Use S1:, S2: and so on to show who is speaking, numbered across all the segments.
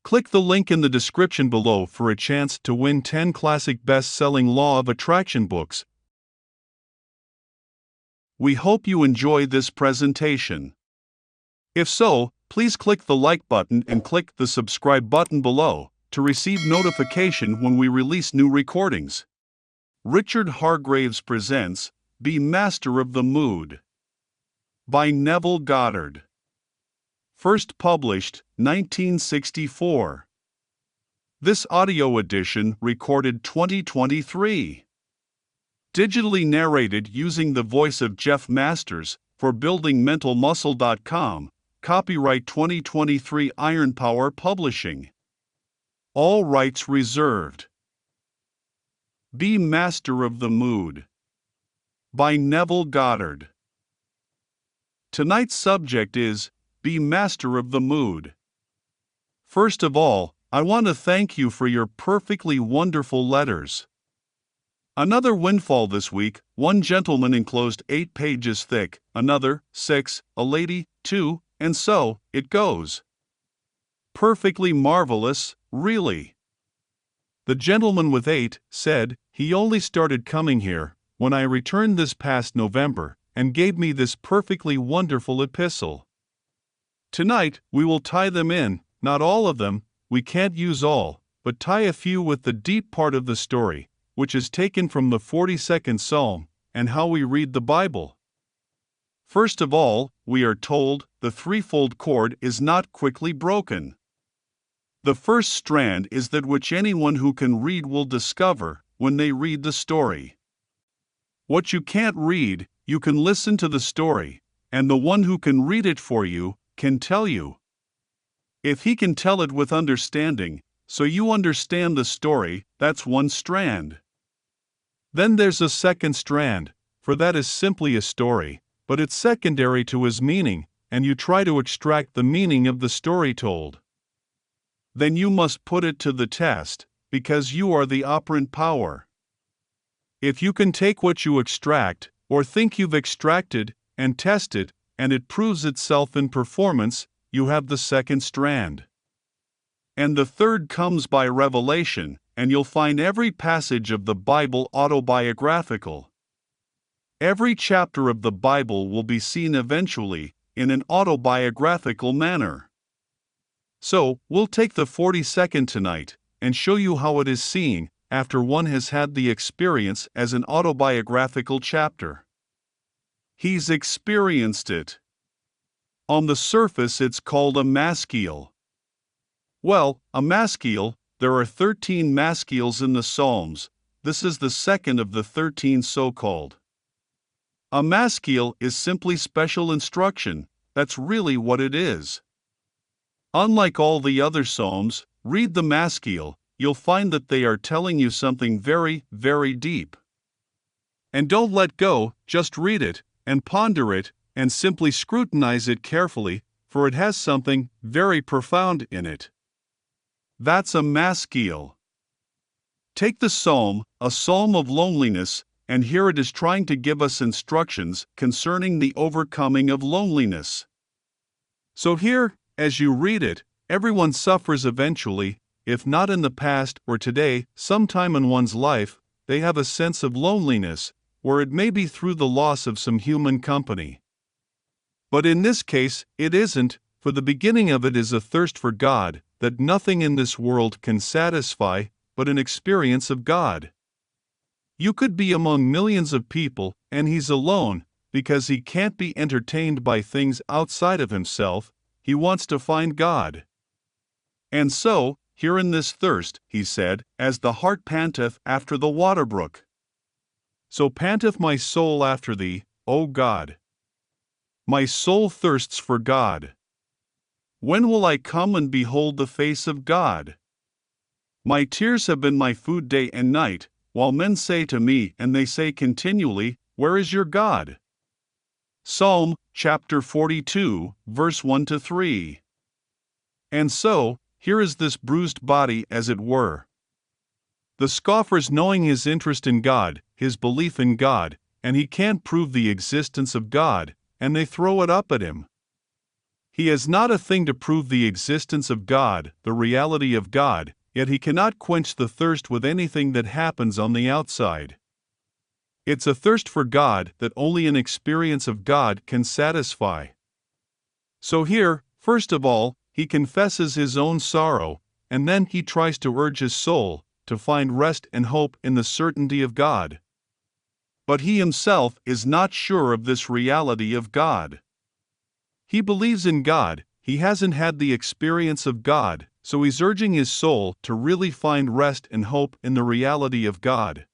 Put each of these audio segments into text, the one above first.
S1: Click the link in the description below for a chance to win 10 classic best-selling Law of Attraction books. We hope you enjoy this presentation. If so, please click the like button and click the subscribe button below to receive notification when we release new recordings. Richard Hargraves presents Be Master of the Mood by Neville Goddard. First published 1964. This audio edition recorded 2023. Digitally narrated using the voice of Jeff Masters for buildingmentalmuscle.com. Copyright 2023 Iron Power Publishing. All rights reserved. Be Master of the Mood by Neville Goddard. Tonight's subject is Be Master of the Mood. First of all, I want to thank you for your perfectly wonderful letters. Another windfall this week. One gentleman enclosed 8 pages thick, another 6, a lady 2, and so it goes. Perfectly marvelous, really. The gentleman with 8 said he only started coming here when I returned this past November and gave me this perfectly wonderful epistle. Tonight we will tie them in, not all of them, we can't use all, but tie a few with the deep part of the story, which is taken from the 42nd Psalm, and how we read the Bible. First of all, we are told the threefold cord is not quickly broken. The first strand is that which anyone who can read will discover when they read the story. What you can't read, you can listen to the story, and the one who can read it for you can tell you. If he can tell it with understanding, so you understand the story, that's one strand. Then there's a second strand, for that is simply a story, but it's secondary to his meaning, and you try to extract the meaning of the story told. Then you must put it to the test, because you are the operant power. If you can take what you extract, or think you've extracted, and test it, and it proves itself in performance, you have the second strand. And the third comes by revelation, and you'll find every passage of the Bible autobiographical. Every chapter of the Bible will be seen eventually in an autobiographical manner. So, we'll take the 42nd tonight and show you how it is seen after one has had the experience as an autobiographical chapter. He's experienced it. On the surface it's called a mascule. Well, a mascule, there are 13 mascules in the Psalms. This is the second of the 13 so-called. A mascule is simply special instruction. That's really what it is. Unlike all the other Psalms, read the mascule, you'll find that they are telling you something very, very deep. And don't let go, just read it, and ponder it, and simply scrutinize it carefully, for it has something very profound in it. That's a mascule. Take the psalm, a psalm of loneliness, and here it is trying to give us instructions concerning the overcoming of loneliness. So here, as you read it, everyone suffers eventually, if not in the past or today, sometime in one's life, they have a sense of loneliness, or it may be through the loss of some human company. But in this case, it isn't, for the beginning of it is a thirst for God, that nothing in this world can satisfy, but an experience of God. You could be among millions of people, and he's alone, because he can't be entertained by things outside of himself, he wants to find God. And so, here in this thirst, he said, as the hart panteth after the water brook. So panteth my soul after thee, O God. My soul thirsts for God. When will I come and behold the face of God? My tears have been my food day and night, while men say to me, and they say continually, Where is your God? Psalm, chapter 42, verse 1-3. And so, here is this bruised body as it were. The scoffers knowing his interest in God, his belief in God, and he can't prove the existence of God, and they throw it up at him. He has not a thing to prove the existence of God, the reality of God, yet he cannot quench the thirst with anything that happens on the outside. It's a thirst for God that only an experience of God can satisfy. So here, first of all, he confesses his own sorrow, and then he tries to urge his soul to find rest and hope in the certainty of God. But he himself is not sure of this reality of God. He believes in God, he hasn't had the experience of God, so he's urging his soul to really find rest and hope in the reality of God.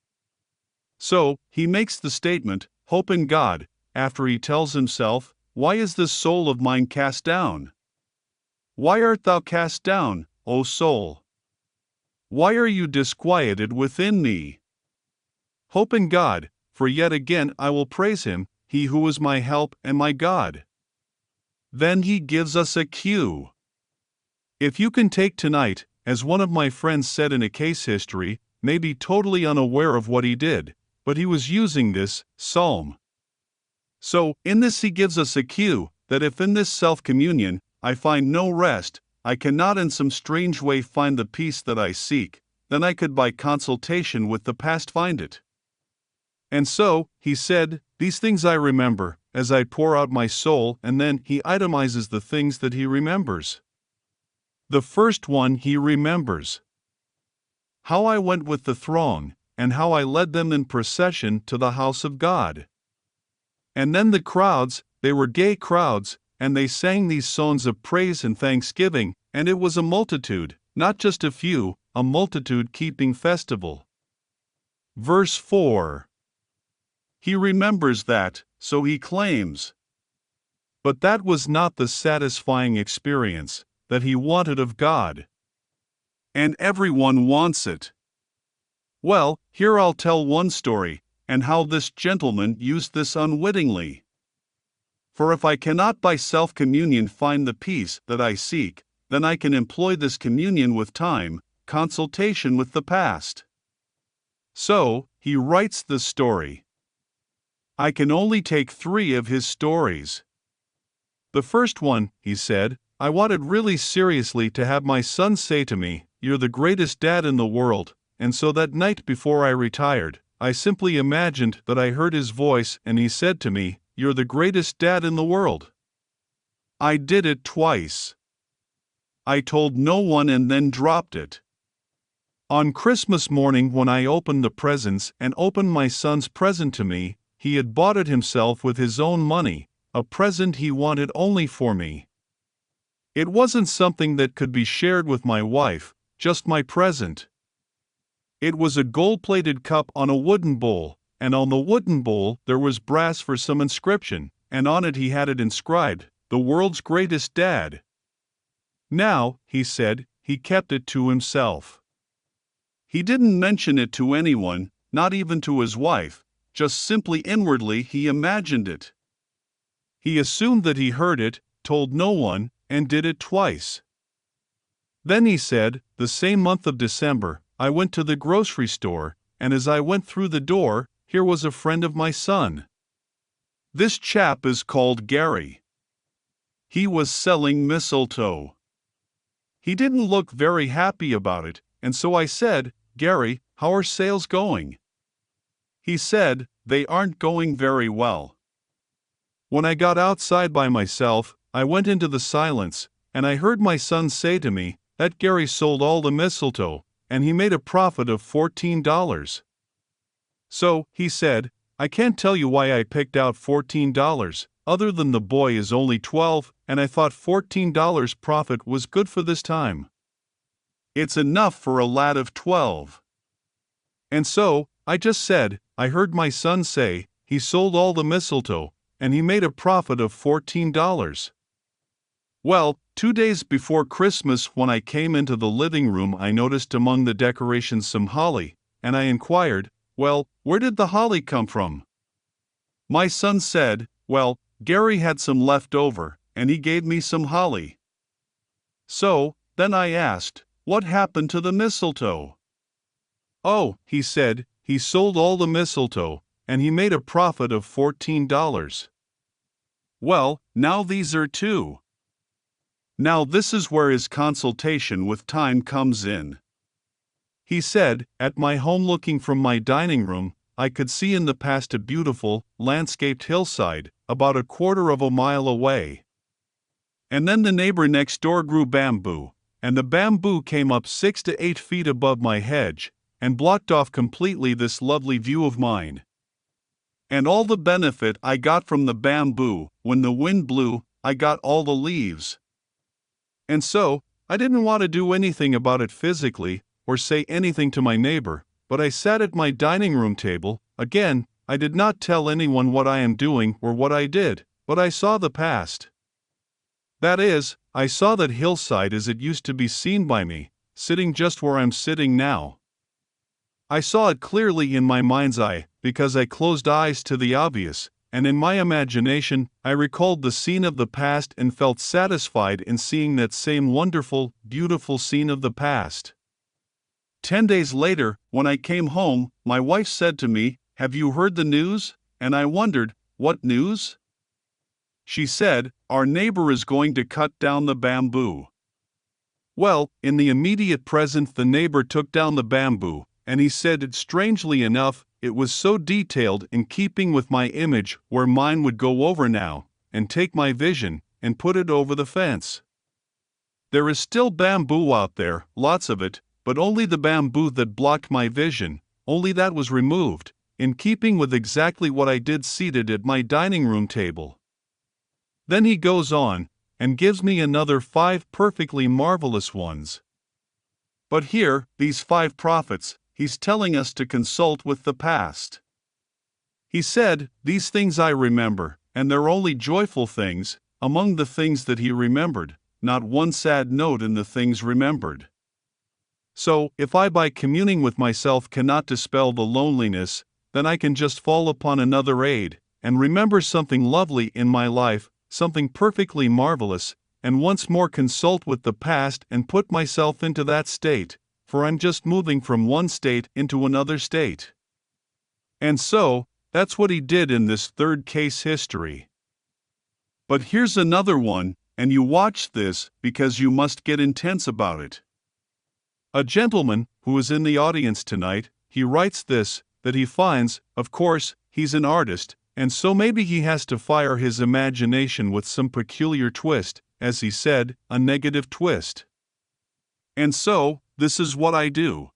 S1: So, he makes the statement, "Hope in God," after he tells himself, "Why is this soul of mine cast down? Why art thou cast down, O soul? Why are you disquieted within me? Hope in God, for yet again I will praise him, he who is my help and my God." Then he gives us a cue. If you can take tonight, as one of my friends said in a case history, may be totally unaware of what he did, but he was using this psalm. So, in this he gives us a cue, that if in this self-communion I find no rest, I cannot in some strange way find the peace that I seek, then I could by consultation with the past find it. And so, he said, "These things I remember, as I pour out my soul," and then he itemizes the things that he remembers. The first one he remembers: "How I went with the throng, and how I led them in procession to the house of God. And then the crowds, they were gay crowds, and they sang these songs of praise and thanksgiving, and it was a multitude, not just a few, a multitude keeping festival." Verse 4. He remembers that, so he claims. But that was not the satisfying experience that he wanted of God. And everyone wants it. Well, here I'll tell one story, and how this gentleman used this unwittingly. For if I cannot by self-communion find the peace that I seek, then I can employ this communion with time, consultation with the past. So, he writes the story. I can only take 3 of his stories. The first one, he said, I wanted really seriously to have my son say to me, "You're the greatest dad in the world," and so that night before I retired, I simply imagined that I heard his voice and he said to me, "You're the greatest dad in the world." I did it twice. I told no one and then dropped it. On Christmas morning when I opened the presents and opened my son's present to me, he had bought it himself with his own money, a present he wanted only for me. It wasn't something that could be shared with my wife, just my present. It was a gold-plated cup on a wooden bowl, and on the wooden bowl there was brass for some inscription, and on it he had it inscribed, "The world's greatest dad." Now, he said, he kept it to himself. He didn't mention it to anyone, not even to his wife, just simply inwardly he imagined it. He assumed that he heard it, told no one, and did it twice. Then he said, the same month of December, I went to the grocery store, and as I went through the door, here was a friend of my son. This chap is called Gary. He was selling mistletoe. He didn't look very happy about it, and so I said, "Gary, how are sales going?" He said, "They aren't going very well." When I got outside by myself, I went into the silence, and I heard my son say to me, that Gary sold all the mistletoe, and he made a profit of $14. So, he said, I can't tell you why I picked out $14, other than the boy is only 12, and I thought $14 profit was good for this time. It's enough for a lad of 12. And so, I just said, I heard my son say, he sold all the mistletoe, and he made a profit of $14. Well, 2 days before Christmas when I came into the living room I noticed among the decorations some holly, and I inquired, well, where did the holly come from? My son said, well, Gary had some left over, and he gave me some holly. So, then I asked, what happened to the mistletoe? Oh, he said, he sold all the mistletoe, and he made a profit of $14. Well, now these are 2. Now this is where his consultation with time comes in. He said, "At my home looking from my dining room, I could see in the past a beautiful, landscaped hillside, about a quarter of a mile away. And then the neighbor next door grew bamboo, and the bamboo came up 6 to 8 feet above my hedge, and blocked off completely this lovely view of mine. And all the benefit I got from the bamboo, when the wind blew, I got all the leaves. And so, I didn't want to do anything about it physically, or say anything to my neighbor, but I sat at my dining room table. Again, I did not tell anyone what I am doing or what I did, but I saw the past. That is, I saw that hillside as it used to be seen by me, sitting just where I'm sitting now. I saw it clearly in my mind's eye, because I closed eyes to the obvious, and in my imagination, I recalled the scene of the past and felt satisfied in seeing that same wonderful, beautiful scene of the past. 10 days later, when I came home, my wife said to me, "Have you heard the news?" And I wondered, "What news?" She said, "Our neighbor is going to cut down the bamboo." Well, in the immediate present the neighbor took down the bamboo, and he said it strangely enough, it was so detailed in keeping with my image where mine would go over now, and take my vision, and put it over the fence. There is still bamboo out there, lots of it, but only the bamboo that blocked my vision, only that was removed, in keeping with exactly what I did seated at my dining room table. Then he goes on, and gives me another 5 perfectly marvelous ones. But here, these 5 prophets, he's telling us to consult with the past. He said, "These things I remember, and they're only joyful things, among the things that he remembered, not one sad note in the things remembered." So, if I by communing with myself cannot dispel the loneliness, then I can just fall upon another aid, and remember something lovely in my life, something perfectly marvelous, and once more consult with the past and put myself into that state, for I'm just moving from one state into another state. And so, that's what he did in this third case history. But here's another one, and you watch this because you must get intense about it. A gentleman, who is in the audience tonight, he writes this, that he finds, of course, he's an artist, and so maybe he has to fire his imagination with some peculiar twist, as he said, a negative twist. And so, this is what I do.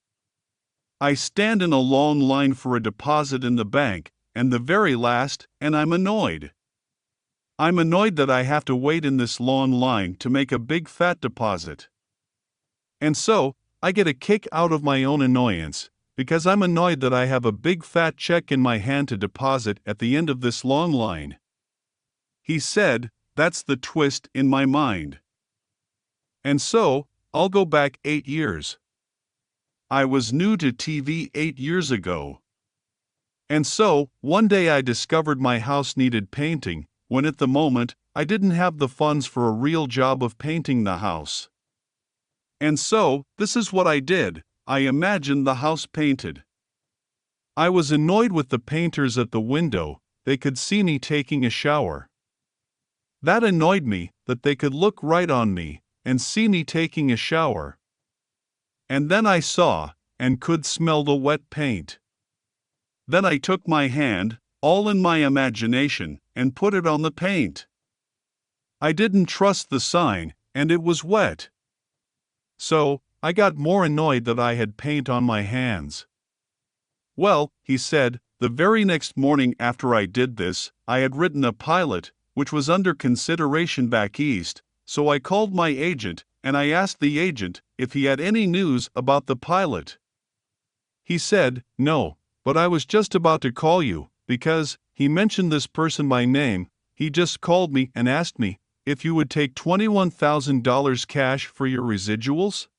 S1: I stand in a long line for a deposit in the bank, and the very last, and I'm annoyed. I'm annoyed that I have to wait in this long line to make a big fat deposit. And so, I get a kick out of my own annoyance, because I'm annoyed that I have a big fat check in my hand to deposit at the end of this long line. He said, that's the twist in my mind. And so, I'll go back 8 years. I was new to TV 8 years ago. And so, one day I discovered my house needed painting, when at the moment, I didn't have the funds for a real job of painting the house. And so, this is what I did, I imagined the house painted. I was annoyed with the painters at the window, they could see me taking a shower. That annoyed me, that they could look right on me, and see me taking a shower. And then I saw, and could smell the wet paint. Then I took my hand, all in my imagination, and put it on the paint. I didn't trust the sign, and it was wet. So, I got more annoyed that I had paint on my hands. Well, he said, the very next morning after I did this, I had written a pilot, which was under consideration back east, so I called my agent, and I asked the agent if he had any news about the pilot. He said, no, but I was just about to call you, because, he mentioned this person by name, he just called me and asked me if you would take $21,000 cash for your residuals?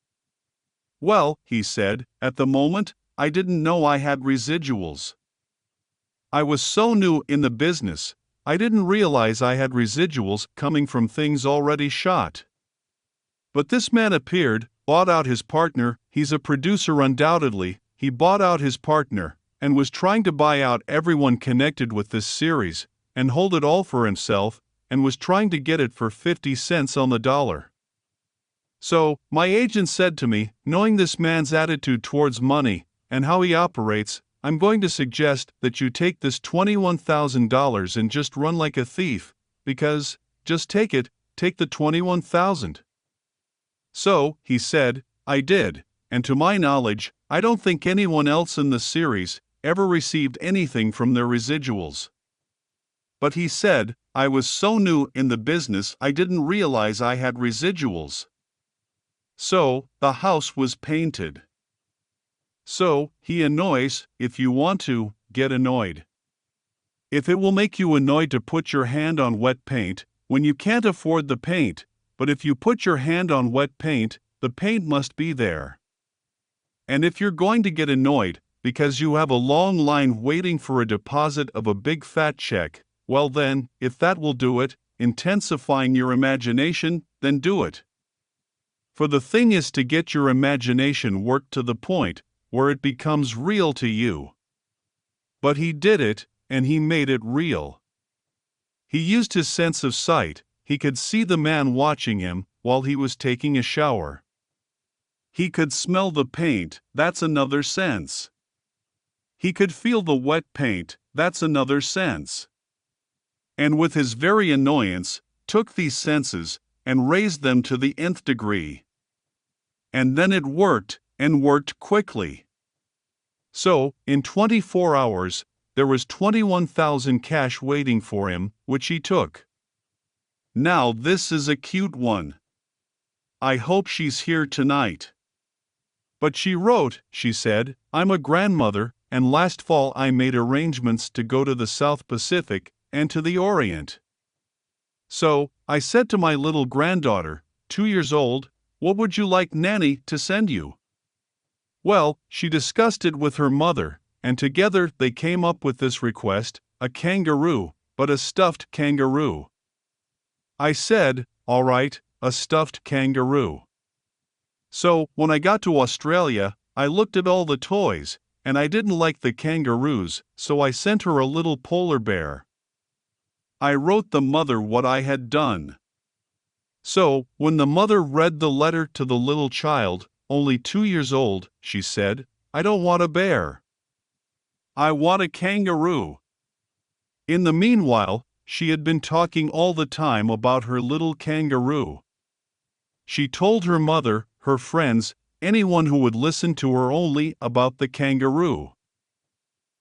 S1: Well, he said, at the moment, I didn't know I had residuals. I was so new in the business, I didn't realize I had residuals coming from things already shot. But this man appeared, bought out his partner, he's a producer undoubtedly, he bought out his partner, and was trying to buy out everyone connected with this series, and hold it all for himself, and was trying to get it for 50 cents on the dollar. So, my agent said to me, knowing this man's attitude towards money and how he operates, I'm going to suggest that you take this $21,000 and just run like a thief, because, just take it, take the $21,000. So, he said, I did, and to my knowledge, I don't think anyone else in the series ever received anything from their residuals. But he said, I was so new in the business I didn't realize I had residuals. So, the house was painted. So, he annoys, if you want to, get annoyed. If it will make you annoyed to put your hand on wet paint, when you can't afford the paint, but if you put your hand on wet paint, the paint must be there. And if you're going to get annoyed, because you have a long line waiting for a deposit of a big fat check, well then, if that will do it, intensifying your imagination, then do it. For the thing is to get your imagination worked to the point where it becomes real to you. But he did it, and he made it real. He used his sense of sight. He could see the man watching him while he was taking a shower. He could smell the paint, that's another sense. He could feel the wet paint, that's another sense. And with his very annoyance, took these senses and raised them to the nth degree. And then it worked, and worked quickly. So, in 24 hours, there was 21,000 cash waiting for him, which he took. Now this is a cute one. I hope she's here tonight. But she wrote, she said, I'm a grandmother, and last fall I made arrangements to go to the South Pacific and to the Orient. So, I said to my little granddaughter, 2 years old, what would you like Nanny to send you? Well, she discussed it with her mother, and together they came up with this request, a kangaroo, but a stuffed kangaroo. I said, all right, a stuffed kangaroo. So, when I got to Australia, I looked at all the toys, and I didn't like the kangaroos, so I sent her a little polar bear. I wrote the mother what I had done. So, when the mother read the letter to the little child, only 2 years old, she said, I don't want a bear. I want a kangaroo. In the meanwhile, she had been talking all the time about her little kangaroo. She told her mother, her friends, anyone who would listen to her only about the kangaroo.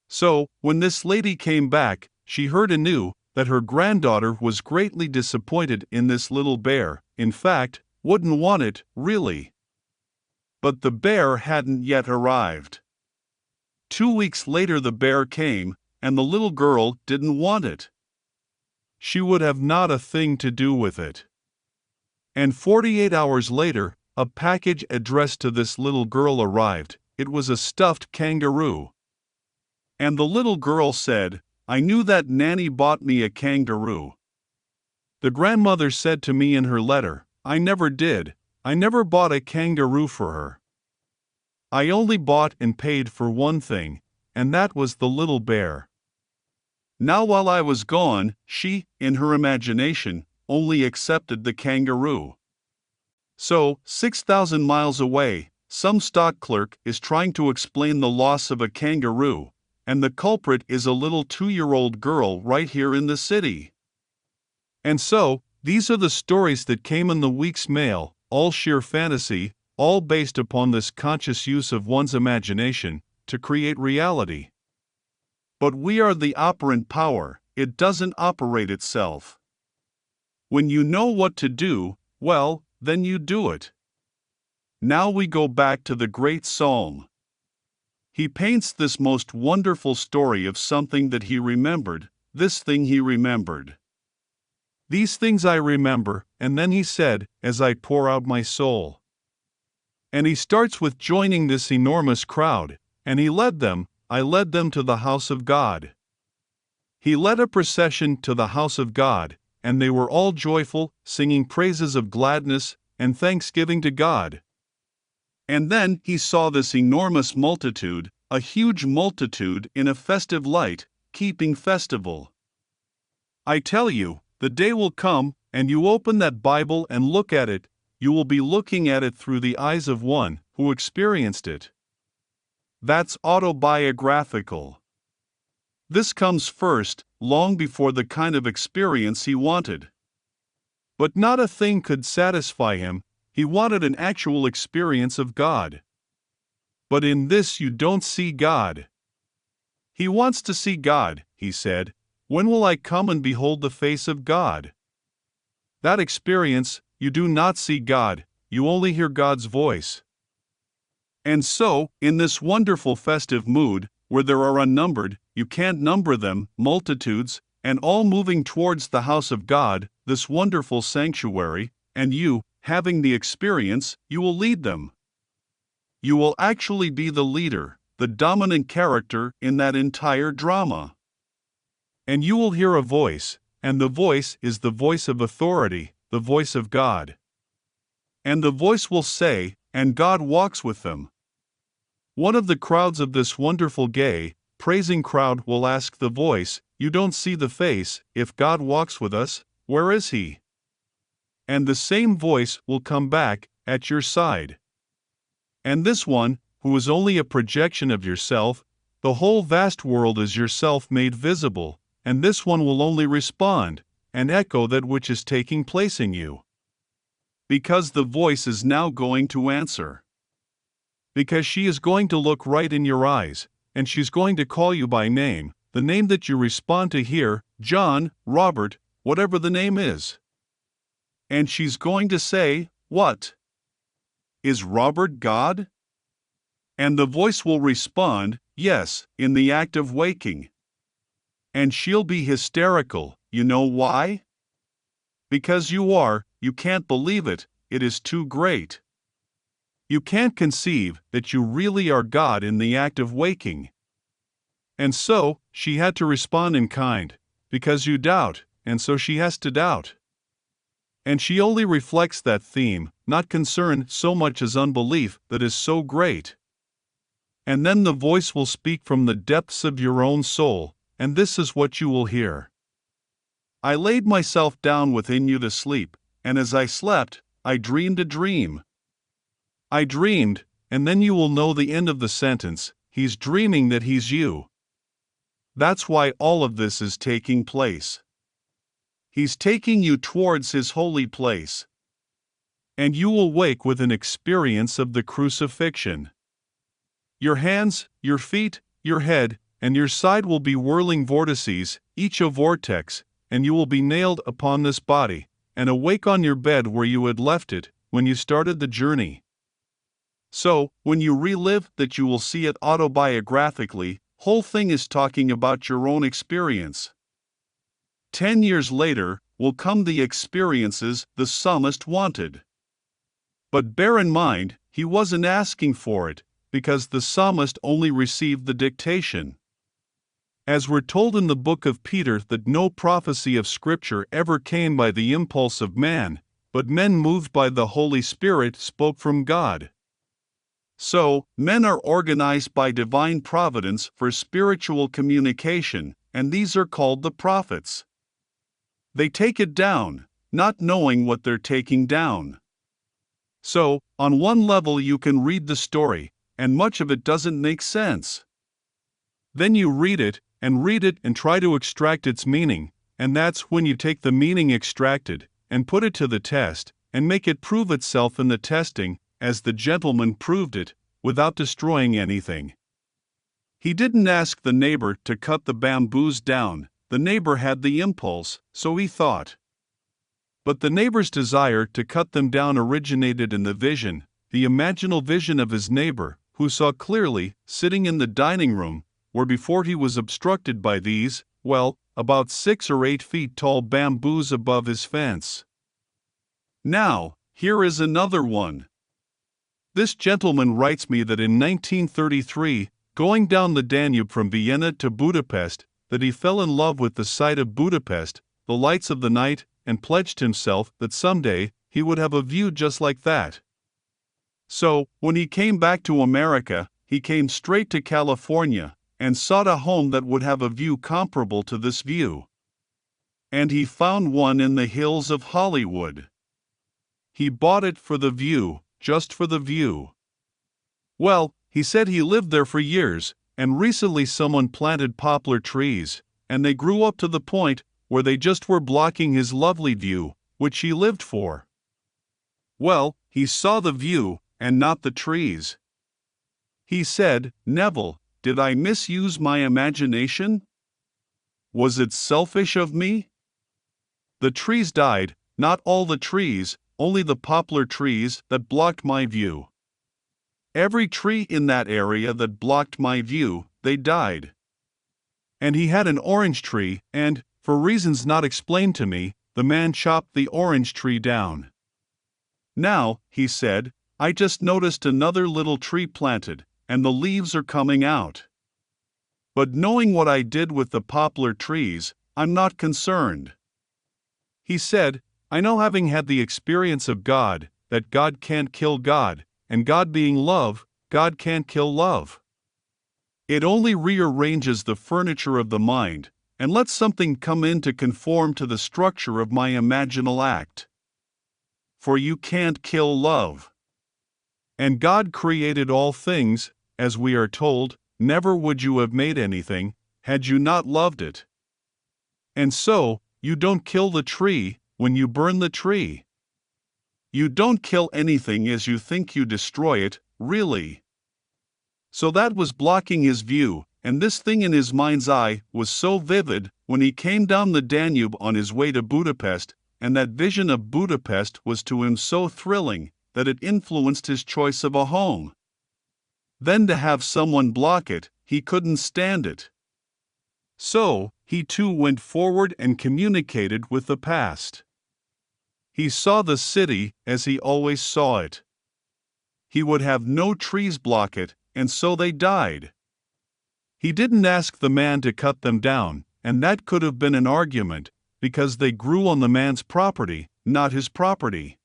S1: So, when this lady came back, she heard anew that her granddaughter was greatly disappointed in this little bear, in fact, wouldn't want it, really. But the bear hadn't yet arrived. 2 weeks later the bear came, and the little girl didn't want it. She would have not a thing to do with it. And 48 hours later, a package addressed to this little girl arrived. It was a stuffed kangaroo. And the little girl said, I knew that Nanny bought me a kangaroo. The grandmother said to me in her letter, I never did. I never bought a kangaroo for her. I only bought and paid for one thing, and that was the little bear. Now while I was gone, she, in her imagination, only accepted the kangaroo. So, 6,000 miles away, some stock clerk is trying to explain the loss of a kangaroo, and the culprit is a little 2-year-old girl right here in the city. And so, these are the stories that came in the week's mail, all sheer fantasy, all based upon this conscious use of one's imagination to create reality. But we are the operant power, it doesn't operate itself. When you know what to do, well, then you do it. Now we go back to the great psalm. He paints this most wonderful story of something that he remembered, this thing he remembered. These things I remember, and then he said, as I pour out my soul. And he starts with joining this enormous crowd, and he led them, I led them to the house of God. He led a procession to the house of God, and they were all joyful, singing praises of gladness and thanksgiving to God. And then he saw this enormous multitude, a huge multitude in a festive light, keeping festival. I tell you, the day will come, and you open that Bible and look at it, you will be looking at it through the eyes of one who experienced it. That's autobiographical. This comes first, long before the kind of experience he wanted. But not a thing could satisfy him, he wanted an actual experience of God. But in this you don't see God. He wants to see God, he said. When will I come and behold the face of God? That experience, you do not see God, you only hear God's voice. And so, in this wonderful festive mood, where there are unnumbered, you can't number them, multitudes, and all moving towards the house of God, this wonderful sanctuary, and you, having the experience, you will lead them. You will actually be the leader, the dominant character in that entire drama. And you will hear a voice, and the voice is the voice of authority, the voice of God. And the voice will say, and God walks with them. One of the crowds of this wonderful gay, praising crowd will ask the voice, you don't see the face, if God walks with us, where is he? And the same voice will come back, at your side. And this one, who is only a projection of yourself, the whole vast world is yourself made visible, and this one will only respond, and echo that which is taking place in you. Because the voice is now going to answer. Because she is going to look right in your eyes, and she's going to call you by name, the name that you respond to here, John, Robert, whatever the name is. And she's going to say, what? Is Robert God? And the voice will respond, yes, in the act of waking. And she'll be hysterical, you know why? Because you can't believe it, it is too great. You can't conceive that you really are God in the act of waking. And so, she had to respond in kind, because you doubt, and so she has to doubt. And she only reflects that theme, not concern so much as unbelief that is so great. And then the voice will speak from the depths of your own soul, and this is what you will hear. I laid myself down within you to sleep, and as I slept, I dreamed a dream. I dreamed, and then you will know the end of the sentence, he's dreaming that he's you. That's why all of this is taking place. He's taking you towards his holy place. And you will wake with an experience of the crucifixion. Your hands, your feet, your head, and your side will be whirling vortices, each a vortex, and you will be nailed upon this body, and awake on your bed where you had left it, when you started the journey. So, when you relive that you will see it autobiographically, whole thing is talking about your own experience. 10 years later, will come the experiences the psalmist wanted. But bear in mind, he wasn't asking for it, because the psalmist only received the dictation. As we're told in the book of Peter that no prophecy of Scripture ever came by the impulse of man, but men moved by the Holy Spirit spoke from God. So, men are organized by divine providence for spiritual communication, and these are called the prophets. They take it down, not knowing what they're taking down. So, on one level you can read the story, and much of it doesn't make sense. Then you read it and try to extract its meaning, and that's when you take the meaning extracted, and put it to the test, and make it prove itself in the testing, as the gentleman proved it, without destroying anything. He didn't ask the neighbor to cut the bamboos down, the neighbor had the impulse, so he thought. But the neighbor's desire to cut them down originated in the vision, the imaginal vision of his neighbor, who saw clearly, sitting in the dining room, where before he was obstructed by these, about 6 or 8 feet tall bamboos above his fence. Now, here is another one. This gentleman writes me that in 1933, going down the Danube from Vienna to Budapest, that he fell in love with the sight of Budapest, the lights of the night, and pledged himself that someday he would have a view just like that. So, when he came back to America, he came straight to California, and sought a home that would have a view comparable to this view. And he found one in the hills of Hollywood. He bought it for the view, just for the view. Well, he said he lived there for years, and recently someone planted poplar trees, and they grew up to the point where they just were blocking his lovely view, which he lived for. Well, he saw the view, and not the trees. He said, "Neville, did I misuse my imagination? Was it selfish of me? The trees died, not all the trees, only the poplar trees that blocked my view. Every tree in that area that blocked my view, they died. And he had an orange tree, and, for reasons not explained to me, the man chopped the orange tree down. Now," he said, "I just noticed another little tree planted, and the leaves are coming out. But knowing what I did with the poplar trees, I'm not concerned." He said, "I know, having had the experience of God, that God can't kill God, and God being love, God can't kill love. It only rearranges the furniture of the mind, and lets something come in to conform to the structure of my imaginal act. For you can't kill love. And God created all things, as we are told, never would you have made anything, had you not loved it. And so, you don't kill the tree when you burn the tree. You don't kill anything as you think you destroy it, really." So that was blocking his view, and this thing in his mind's eye was so vivid when he came down the Danube on his way to Budapest, and that vision of Budapest was to him so thrilling that it influenced his choice of a home. Then to have someone block it, he couldn't stand it. So, he too went forward and communicated with the past. He saw the city as he always saw it. He would have no trees block it, and so they died. He didn't ask the man to cut them down, and that could have been an argument, because they grew on the man's property, not his property.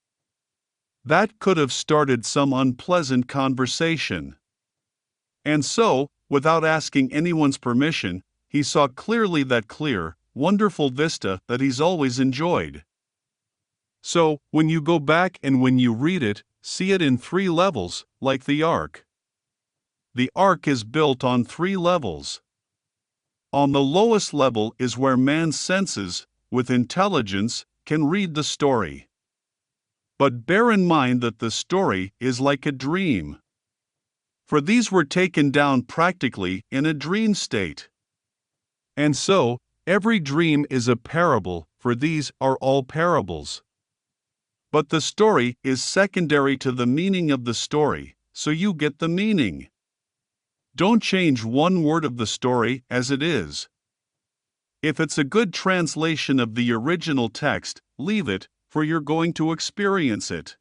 S1: That could have started some unpleasant conversation. And so, without asking anyone's permission, he saw clearly that clear, wonderful vista that he's always enjoyed. So, when you go back and when you read it, see it in 3 levels, like the ark. The ark is built on 3 levels. On the lowest level is where man's senses, with intelligence, can read the story. But bear in mind that the story is like a dream. For these were taken down practically in a dream state. And so, every dream is a parable, for these are all parables. But the story is secondary to the meaning of the story, so you get the meaning. Don't change one word of the story as it is. If it's a good translation of the original text, leave it, for you're going to experience it.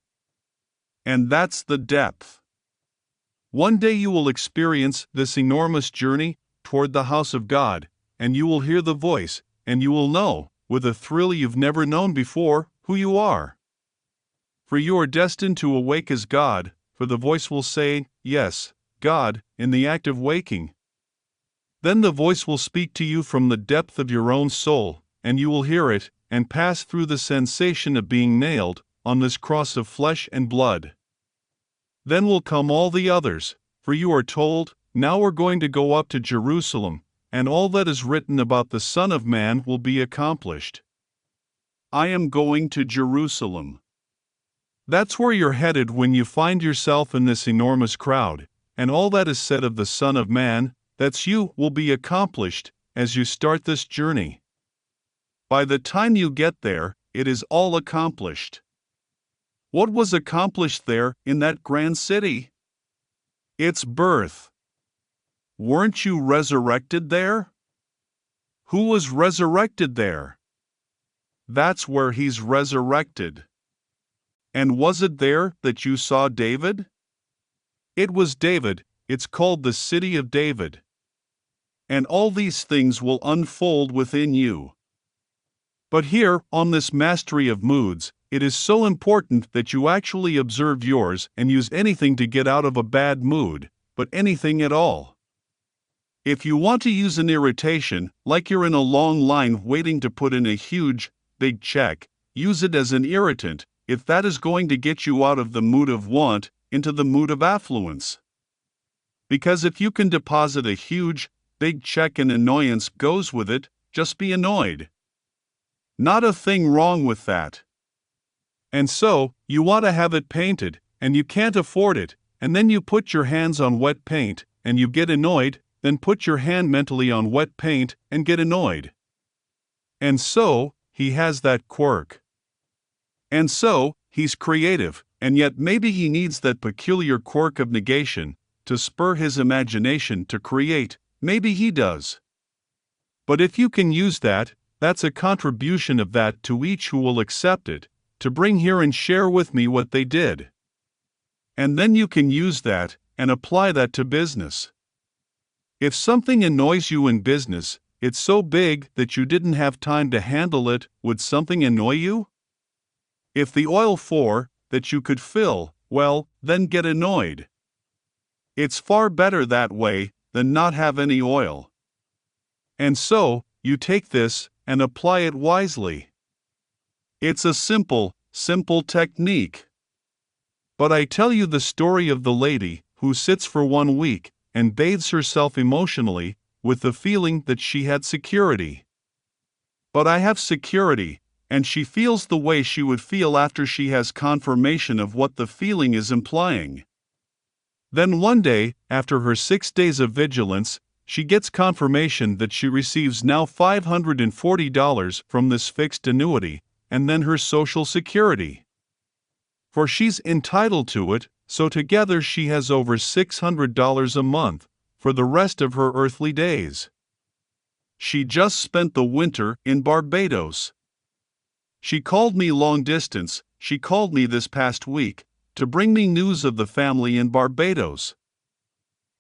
S1: And that's the depth. One day you will experience this enormous journey toward the house of God, and you will hear the voice, and you will know, with a thrill you've never known before, who you are. For you are destined to awake as God, for the voice will say, "Yes, God," in the act of waking. Then the voice will speak to you from the depth of your own soul, and you will hear it, and pass through the sensation of being nailed on this cross of flesh and blood. Then will come all the others, for you are told, "Now we're going to go up to Jerusalem, and all that is written about the Son of Man will be accomplished." I am going to Jerusalem. That's where you're headed when you find yourself in this enormous crowd, and all that is said of the Son of Man, that's you, will be accomplished as you start this journey. By the time you get there, it is all accomplished. What was accomplished there in that grand city? Its birth. Weren't you resurrected there? Who was resurrected there? That's where he's resurrected. And was it there that you saw David? It was David, it's called the city of David. And all these things will unfold within you. But here, on this mastery of moods, it is so important that you actually observe yours and use anything to get out of a bad mood, but anything at all. If you want to use an irritation, like you're in a long line waiting to put in a huge, big check, use it as an irritant. if that is going to get you out of the mood of want into the mood of affluence. Because if you can deposit a huge, big check and annoyance goes with it, just be annoyed. Not a thing wrong with that. And so, you want to have it painted, and you can't afford it, and then you put your hands on wet paint, and you get annoyed, then put your hand mentally on wet paint, and get annoyed. And so, he has that quirk. And so, he's creative, and yet maybe he needs that peculiar quirk of negation to spur his imagination to create. Maybe he does. But if you can use that, that's a contribution of that to each who will accept it, to bring here and share with me what they did. And then you can use that and apply that to business. If something annoys you in business, it's so big that you didn't have time to handle it, would something annoy you? If the oil that you could fill, well, then get annoyed. It's far better that way than not have any oil. And so, you take this and apply it wisely. It's a simple technique. But I tell you the story of the lady who sits for 1 week and bathes herself emotionally with the feeling that she had security. But I have security, and she feels the way she would feel after she has confirmation of what the feeling is implying. Then one day, after her 6 days of vigilance, she gets confirmation that she receives now $540 from this fixed annuity, and then her Social Security. For she's entitled to it, so together she has over $600 a month for the rest of her earthly days. She just spent the winter in Barbados. She called me long distance, she called me this past week, to bring me news of the family in Barbados.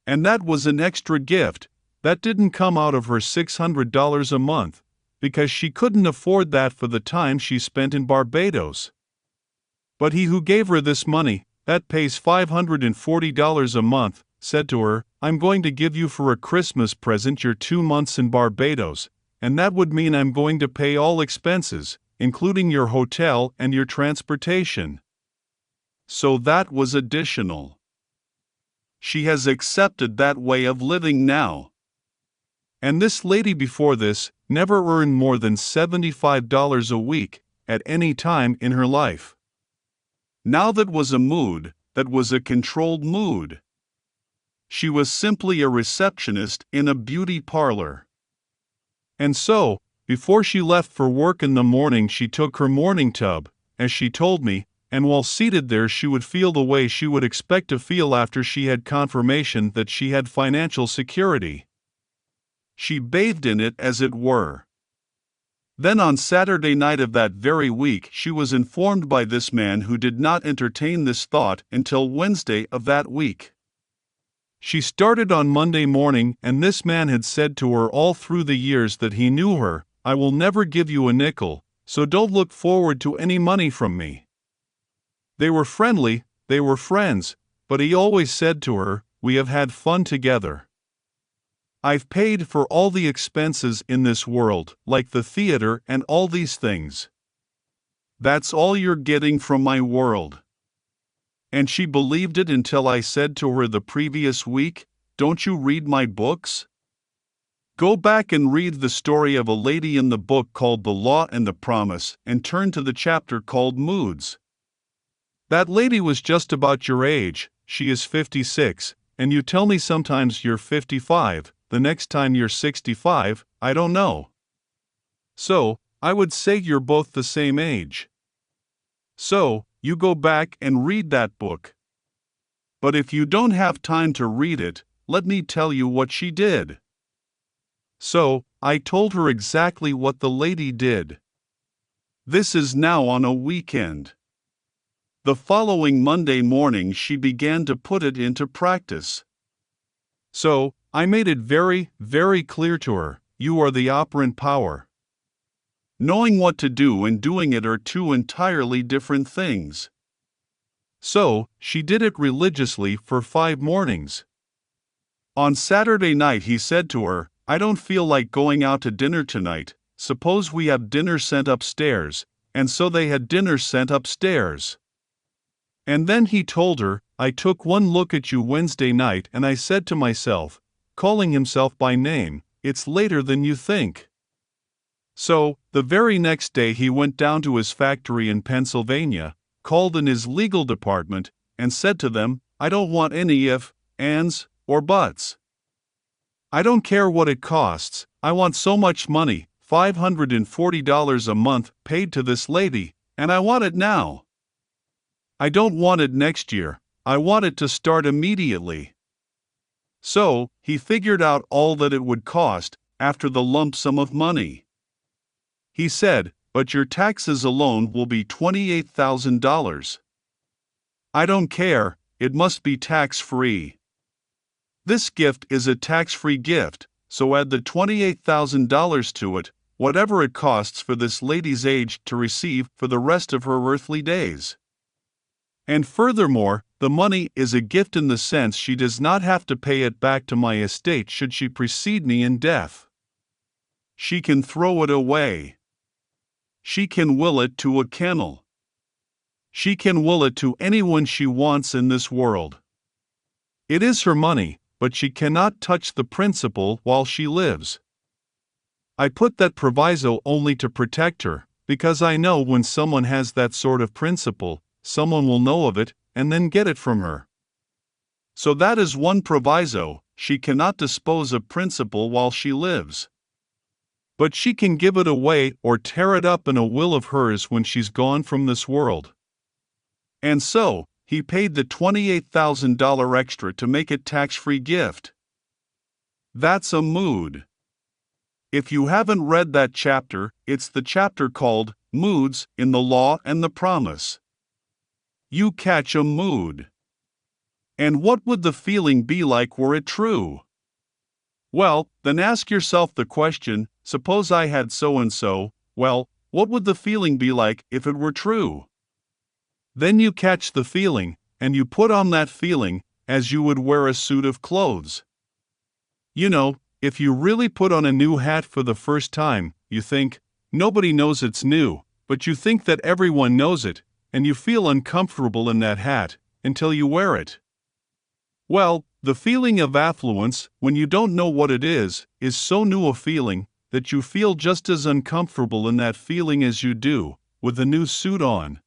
S1: And that was an extra gift, that didn't come out of her $600 a month, because she couldn't afford that for the time she spent in Barbados. But he who gave her this money, that pays $540 a month, said to her, I'm going to give you for a Christmas present your 2 months in Barbados, and that would mean I'm going to pay all expenses, including your hotel and your transportation. So that was additional. She has accepted that way of living now. And this lady before this never earned more than $75 a week at any time in her life. Now that was a mood, that was a controlled mood. She was simply a receptionist in a beauty parlor. And so, before she left for work in the morning, she took her morning tub, as she told me, and while seated there she would feel the way she would expect to feel after she had confirmation that she had financial security. She bathed in it, as it were. Then on Saturday night of that very week she was informed by this man who did not entertain this thought until Wednesday of that week. She started on Monday morning, and this man had said to her all through the years that he knew her, I will never give you a nickel, so don't look forward to any money from me. They were friendly, they were friends, but he always said to her, we have had fun together. I've paid for all the expenses in this world, like the theater and all these things. That's all you're getting from my world. And she believed it until I said to her the previous week, don't you read my books? Go back and read the story of a lady in the book called The Law and the Promise and turn to the chapter called Moods. That lady was just about your age, she is 56, and you tell me sometimes you're 55, the next time you're 65, I don't know. So, I would say you're both the same age. So, you go back and read that book. But if you don't have time to read it, let me tell you what she did. So, I told her exactly what the lady did. This is now on a weekend. The following Monday morning she began to put it into practice. So, I made it very, very clear to her, you are the operant power. Knowing what to do and doing it are two entirely different things. So, she did it religiously for 5 mornings. On Saturday night he said to her, I don't feel like going out to dinner tonight, suppose we have dinner sent upstairs, and so they had dinner sent upstairs. And then he told her, I took one look at you Wednesday night and I said to myself, calling himself by name, it's later than you think. So, the very next day he went down to his factory in Pennsylvania, called in his legal department, and said to them, I don't want any if, ands, or buts. I don't care what it costs, I want so much money, $540 a month, paid to this lady, and I want it now. I don't want it next year, I want it to start immediately. So, he figured out all that it would cost, after the lump sum of money. He said, but your taxes alone will be $28,000. I don't care, it must be tax-free. This gift is a tax-free gift, so add the $28,000 to it, whatever it costs for this lady's age to receive for the rest of her earthly days. And furthermore, the money is a gift in the sense she does not have to pay it back to my estate should she precede me in death. She can throw it away. She can will it to a kennel. She can will it to anyone she wants in this world. It is her money, but she cannot touch the principal while she lives. I put that proviso only to protect her, because I know when someone has that sort of principle, someone will know of it, and then get it from her. So that is one proviso, she cannot dispose of principal while she lives. But she can give it away or tear it up in a will of hers when she's gone from this world. And so, he paid the $28,000 extra to make it tax-free gift. That's a mood. If you haven't read that chapter, it's the chapter called Moods in the Law and the Promise. You catch a mood. And what would the feeling be like were it true? Well, then ask yourself the question, suppose I had so-and-so, well, what would the feeling be like if it were true? Then you catch the feeling, and you put on that feeling, as you would wear a suit of clothes. You know, if you really put on a new hat for the first time, you think, nobody knows it's new, but you think that everyone knows it, and you feel uncomfortable in that hat, until you wear it. Well, the feeling of affluence, when you don't know what it is so new a feeling, that you feel just as uncomfortable in that feeling as you do, with a new suit on.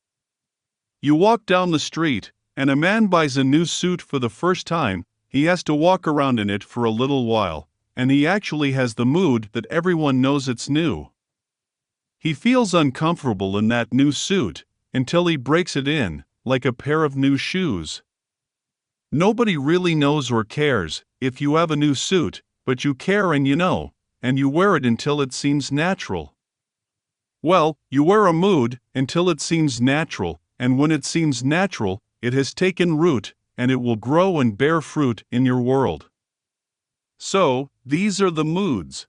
S1: You walk down the street, and a man buys a new suit for the first time, he has to walk around in it for a little while, and he actually has the mood that everyone knows it's new. He feels uncomfortable in that new suit, until he breaks it in, like a pair of new shoes. Nobody really knows or cares if you have a new suit, but you care and you know, and you wear it until it seems natural. Well, you wear a mood until it seems natural, and when it seems natural, it has taken root, and it will grow and bear fruit in your world. So, these are the moods.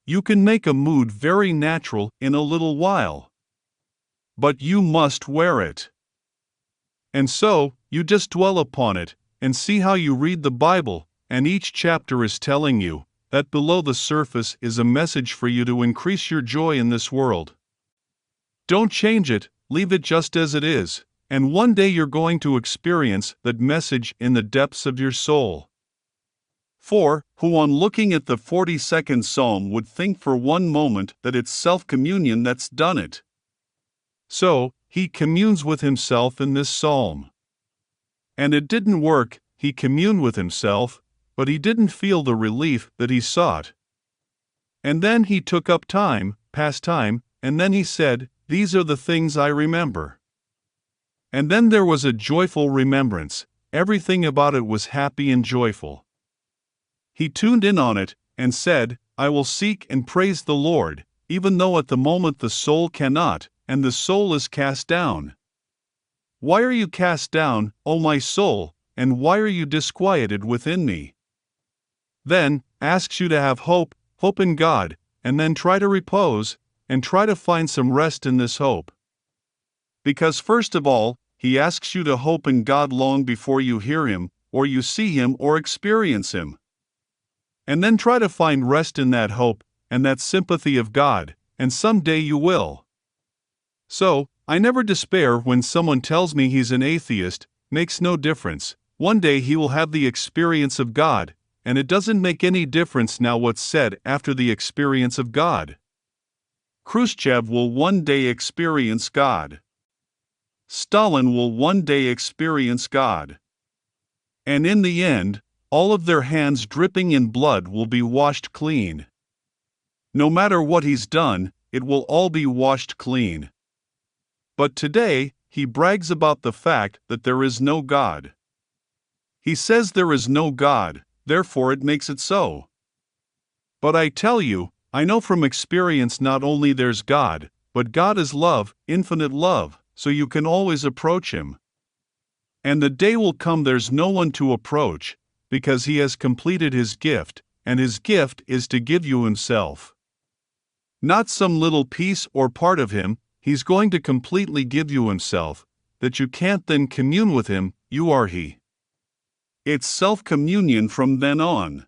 S1: You can make a mood very natural in a little while. But you must wear it. And so, you just dwell upon it, and see how you read the Bible, and each chapter is telling you that below the surface is a message for you to increase your joy in this world. Don't change it, leave it just as it is, and one day you're going to experience that message in the depths of your soul. For, who on looking at the 42nd Psalm would think for one moment that it's self-communion that's done it? So, he communes with himself in this psalm. And it didn't work, he communed with himself, but he didn't feel the relief that he sought. And then he took up time, past time, and then he said, these are the things I remember. And then there was a joyful remembrance, everything about it was happy and joyful. He tuned in on it, and said, I will seek and praise the Lord, even though at the moment the soul cannot, and the soul is cast down. Why are you cast down, O my soul, and why are you disquieted within me? Then, asks you to have hope in God, and then try to repose, and try to find some rest in this hope. Because first of all, he asks you to hope in God long before you hear him, or you see him or experience him. And then try to find rest in that hope, and that sympathy of God, and someday you will. So, I never despair when someone tells me he's an atheist. Makes no difference. One day he will have the experience of God, and it doesn't make any difference now what's said after the experience of God. Khrushchev will one day experience God. Stalin will one day experience God. And in the end, all of their hands dripping in blood will be washed clean. No matter what he's done, it will all be washed clean. But today, he brags about the fact that there is no God. He says there is no God, therefore it makes it so. But I tell you, I know from experience not only there's God, but God is love, infinite love, so you can always approach Him. And the day will come there's no one to approach, because He has completed His gift, and His gift is to give you Himself. Not some little piece or part of Him, He's going to completely give you Himself, that you can't then commune with Him, you are He. It's self-communion from then on.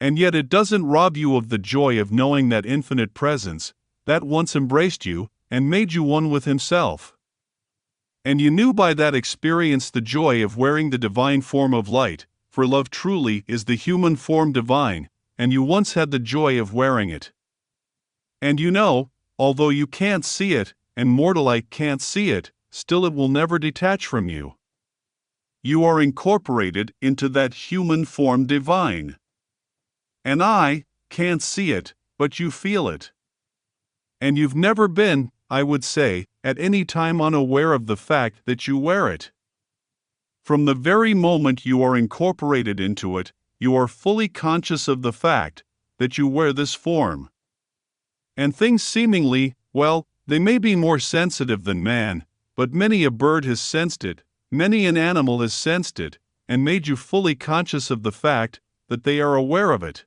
S1: And yet it doesn't rob you of the joy of knowing that infinite presence, that once embraced you, and made you one with Himself. And you knew by that experience the joy of wearing the divine form of light, for love truly is the human form divine, and you once had the joy of wearing it. And you know, although you can't see it, and mortalite can't see it, still it will never detach from you. You are incorporated into that human form divine. And I can't see it, but you feel it. And you've never been, I would say, at any time unaware of the fact that you wear it. From the very moment you are incorporated into it, you are fully conscious of the fact that you wear this form. And things seemingly, well, they may be more sensitive than man, but many a bird has sensed it, many an animal has sensed it, and made you fully conscious of the fact that they are aware of it.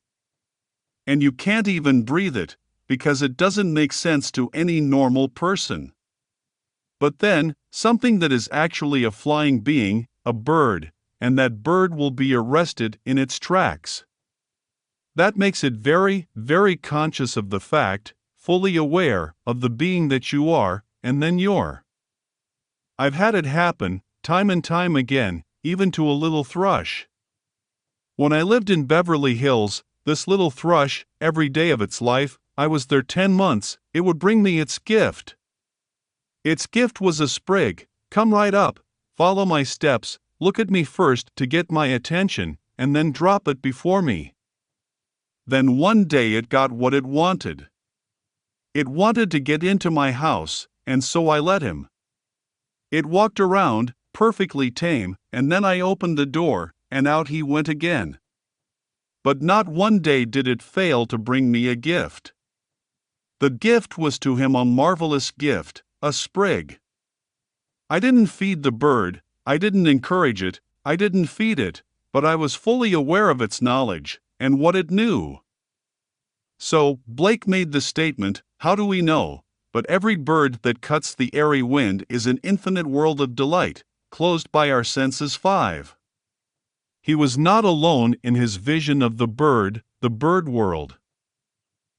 S1: And you can't even breathe it, because it doesn't make sense to any normal person. But then, something that is actually a flying being, a bird, and that bird will be arrested in its tracks. That makes it very, very conscious of the fact, fully aware of the being that you are, and then you're. I've had it happen, time and time again, even to a little thrush. When I lived in Beverly Hills, this little thrush, every day of its life, I was there 10 months, it would bring me its gift. Its gift was a sprig. Come right up, follow my steps, look at me first to get my attention, and then drop it before me. Then one day it got what it wanted. It wanted to get into my house, and so I let him. It walked around, perfectly tame, and then I opened the door, and out he went again. But not one day did it fail to bring me a gift. The gift was to him a marvelous gift, a sprig. I didn't feed the bird, I didn't encourage it, I didn't feed it, but I was fully aware of its knowledge, and what it knew. So, Blake made the statement, how do we know? But every bird that cuts the airy wind is an infinite world of delight, closed by our senses 5. He was not alone in his vision of the bird world.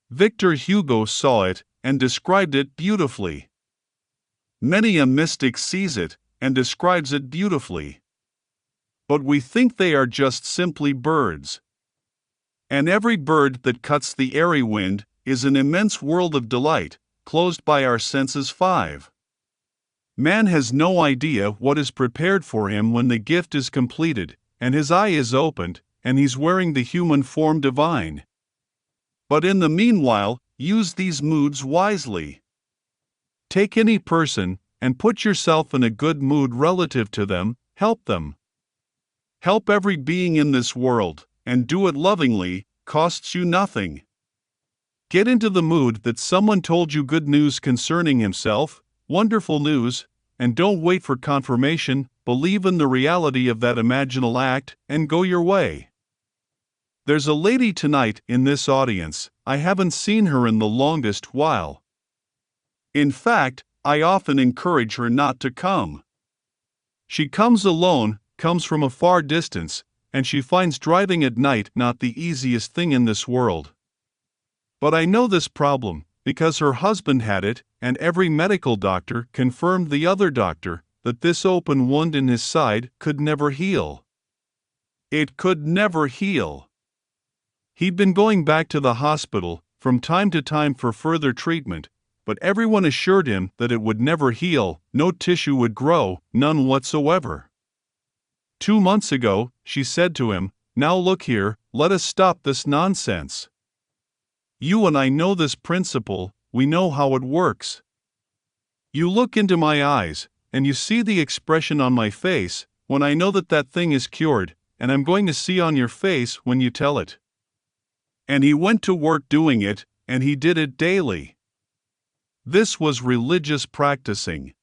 S1: Victor Hugo saw it and described it beautifully. Many a mystic sees it and describes it beautifully. But we think they are just simply birds. And every bird that cuts the airy wind is an immense world of delight, closed by our senses 5. Man has no idea what is prepared for him when the gift is completed, and his eye is opened, and he's wearing the human form divine. But in the meanwhile, use these moods wisely. Take any person, and put yourself in a good mood relative to them, help them. Help every being in this world, and do it lovingly, costs you nothing. Get into the mood that someone told you good news concerning himself, wonderful news, and don't wait for confirmation, believe in the reality of that imaginal act, and go your way. There's a lady tonight in this audience, I haven't seen her in the longest while. In fact, I often encourage her not to come. She comes alone, comes from a far distance, and she finds driving at night not the easiest thing in this world. But I know this problem, because her husband had it, and every medical doctor confirmed the other doctor that this open wound in his side could never heal. It could never heal. He'd been going back to the hospital from time to time for further treatment, but everyone assured him that it would never heal, no tissue would grow, none whatsoever. 2 months ago, she said to him, "Now look here, let us stop this nonsense. You and I know this principle, we know how it works. You look into my eyes, and you see the expression on my face when I know that that thing is cured, and I'm going to see on your face when you tell it." And he went to work doing it, and he did it daily. This was religious practicing.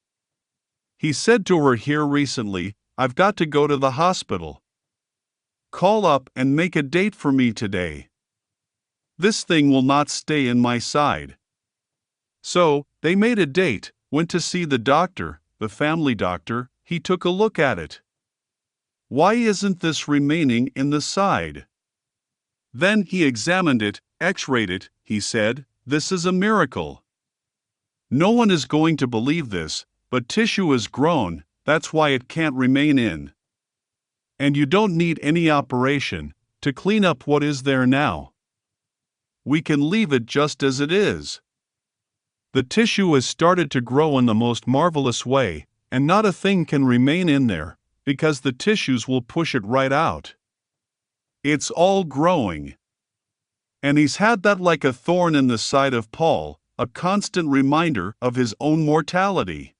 S1: He said to her here recently, "I've got to go to the hospital. Call up and make a date for me today. This thing will not stay in my side." So, they made a date, went to see the doctor, the family doctor. He took a look at it. "Why isn't this remaining in the side?" Then he examined it, x-rayed it, he said, "This is a miracle. No one is going to believe this, but tissue is grown, that's why it can't remain in. And you don't need any operation to clean up what is there now. We can leave it just as it is. The tissue has started to grow in the most marvelous way, and not a thing can remain in there, because the tissues will push it right out. It's all growing." And he's had that like a thorn in the side of Paul, a constant reminder of his own mortality.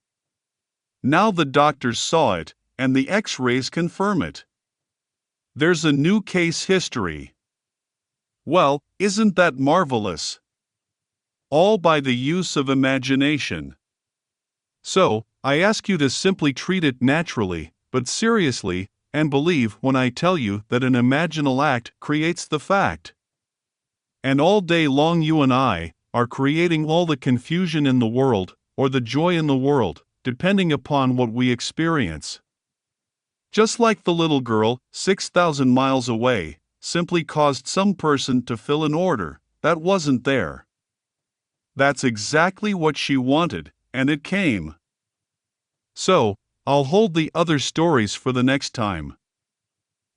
S1: Now the doctors saw it, and the X-rays confirm it. There's a new case history. Well, isn't that marvelous? All by the use of imagination. So, I ask you to simply treat it naturally, but seriously, and believe when I tell you that an imaginal act creates the fact. And all day long you and I are creating all the confusion in the world, or the joy in the world, depending upon what we experience. Just like the little girl, 6,000 miles away, simply caused some person to fill an order that wasn't there. That's exactly what she wanted, and it came. So, I'll hold the other stories for the next time.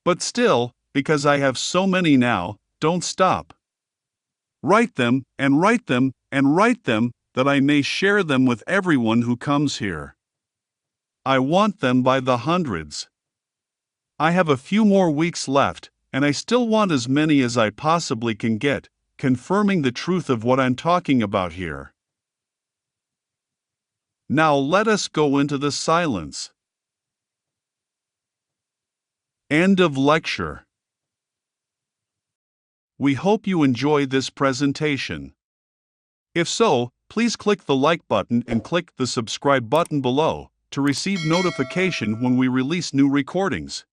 S1: But still, because I have so many now, don't stop. Write them, and write them, and write them, that I may share them with everyone who comes here. I want them by the hundreds. I have a few more weeks left, and I still want as many as I possibly can get, confirming the truth of what I'm talking about here. Now let us go into the silence. End of lecture. We hope you enjoy this presentation. If so, please click the like button and click the subscribe button below to receive notification when we release new recordings.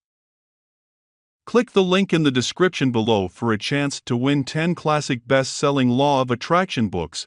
S1: Click the link in the description below for a chance to win 10 classic best-selling Law of Attraction books